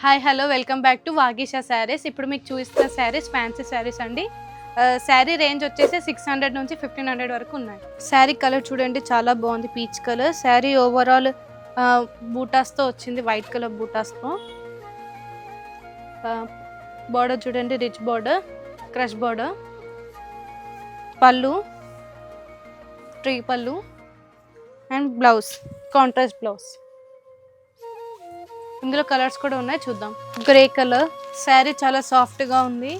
Hi hello welcome back to Vagisha sarees. ఇప్పుడు మీకు చూపిస్తున్న శారీస్ ఫ్యాన్సీ శారీస్ అండి. శారీ రేంజ్ వచ్చేసి 600 నుంచి 1500 వరకు ఉన్నాయి. శారీ కలర్ చూడండి, చాలా బాగుంది, పీచ్ కలర్. శారీ ఓవరాల్ బూటాస్తో వచ్చింది, వైట్ కలర్ బూటాస్తో. బార్డర్ చూడండి, రిచ్ బార్డర్, క్రష్ బార్డర్. పళ్ళు, ట్రీ పళ్ళు అండ్ బ్లౌజ్, కాంట్రాస్ట్ బ్లౌజ్. ఇందులో కలర్స్ కూడా ఉన్నాయి, చూద్దాం. గ్రే కలర్ శారీ చాలా సాఫ్ట్గా ఉంది.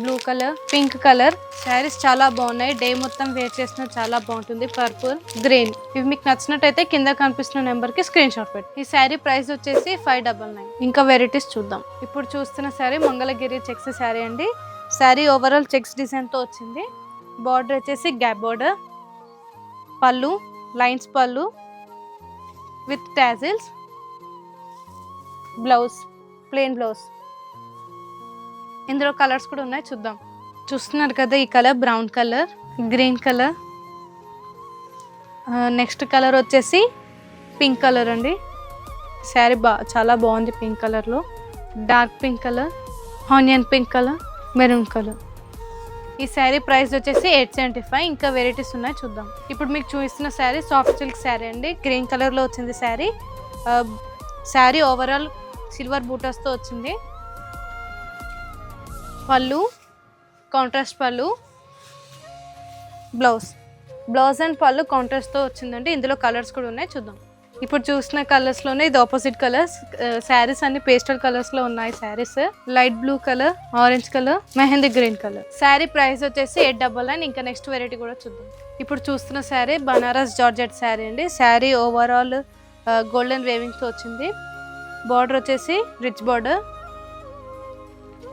Blue colour, pink colour. Saris చాలా బాగున్నాయి, డే మొత్తం వేర్ చేసిన చాలా బాగుంటుంది. Purple, green. ఇవి మీకు నచ్చినట్టయితే కింద కనిపిస్తున్న నెంబర్కి స్క్రీన్ షాట్ పెట్టి. ఈ శారీ ప్రైస్ వచ్చేసి 599. ఇంకా వెరైటీస్ చూద్దాం. ఇప్పుడు చూస్తున్న శారీ మంగళగిరి చెక్స్ శారీ అండి. శారీ ఓవరాల్ చెక్స్ డిజైన్తో వచ్చింది. బార్డర్ వచ్చేసి గ్యాప్ బార్డర్. పళ్ళు, లైన్స్ పళ్ళు with tassels. Blouse, plain blouse. ఇందులో కలర్స్ కూడా ఉన్నాయి, చూద్దాం. చూస్తున్నారు కదా, ఈ colour brown colour, green colour. Next colour వచ్చేసి పింక్ కలర్ అండి. శారీ చాలా బాగుంది పింక్ కలర్లో. Dark pink colour, onion pink colour, maroon colour. ఈ శారీ ప్రైస్ వచ్చేసి 875. ఇంకా వెరైటీస్ ఉన్నాయి, చూద్దాం. ఇప్పుడు మీకు చూపిస్తున్న శారీ సాఫ్ట్ సిల్క్ శారీ అండి. గ్రీన్ కలర్లో వచ్చింది శారీ. శారీ ఓవరాల్ సిల్వర్ బూటాస్తో వచ్చింది. పళ్ళు, కాంట్రాస్ట్ పళ్ళు, బ్లౌజ్ అండ్ పళ్ళు కాంట్రాస్ట్తో వచ్చిందండి. ఇందులో కలర్స్ కూడా ఉన్నాయి, చూద్దాం. ఇప్పుడు చూసిన కలర్స్లోనే ఇది ఆపోజిట్ కలర్స్. శారీస్ అన్ని పేస్టల్ కలర్స్లో ఉన్నాయి. Saris light blue colour, orange colour, mehndi green colour. Sari price వచ్చేసి 899. ఇంకా నెక్స్ట్ వెరైటీ కూడా చూద్దాం. ఇప్పుడు చూస్తున్న శారీ బనారస్ జార్జెట్ శారీ అండి. శారీ ఓవరాల్ గోల్డెన్ వేవింగ్తో వచ్చింది. బార్డర్ వచ్చేసి రిచ్ బార్డర్.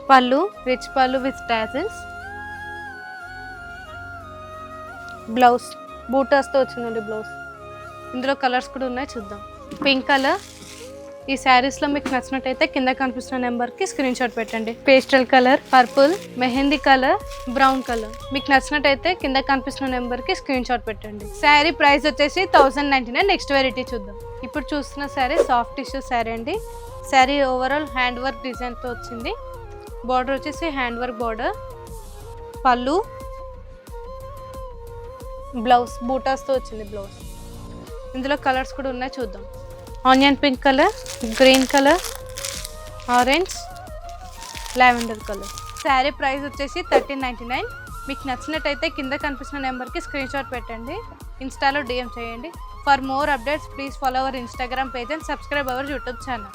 పళ్ళు, రిచ్ పళ్ళు విత్ టాజిల్స్. బ్లౌజ్ బూటాస్తో వచ్చిందండి బ్లౌజ్. ఇందులో కలర్స్ కూడా ఉన్నాయి, చూద్దాం. Pink colour. ఈ శారీస్లో మీకు నచ్చినట్టయితే కింద కనిపిస్తున్న నెంబర్కి స్క్రీన్ షాట్ పెట్టండి. Pastel colour, purple, mehndi colour, brown colour. మీకు నచ్చినట్టయితే కింద కనిపిస్తున్న నెంబర్కి స్క్రీన్ షాట్ పెట్టండి. శారీ ప్రైస్ వచ్చేసి 1099. నెక్స్ట్ వెరైటీ చూద్దాం. ఇప్పుడు చూస్తున్న శారీ సాఫ్ట్ టిష్యూ శారీ అండి. శారీ ఓవరాల్ హ్యాండ్ వర్క్ డిజైన్తో వచ్చింది. బార్డర్ వచ్చేసి హ్యాండ్ వర్క్ బార్డర్. పళ్ళు, బ్లౌజ్ బూటాస్తో వచ్చింది బ్లౌజ్. ఇందులో కలర్స్ కూడా ఉన్నాయి, చూద్దాం. Onion pink colour, green colour, orange, lavender colour. Sari price వచ్చేసి 1399. మీకు నచ్చినట్టయితే కింద కనిపిస్తున్న నెంబర్కి స్క్రీన్ షాట్ పెట్టండి. ఇన్స్టాలో DM చేయండి. For more updates please follow our Instagram page and subscribe our YouTube channel.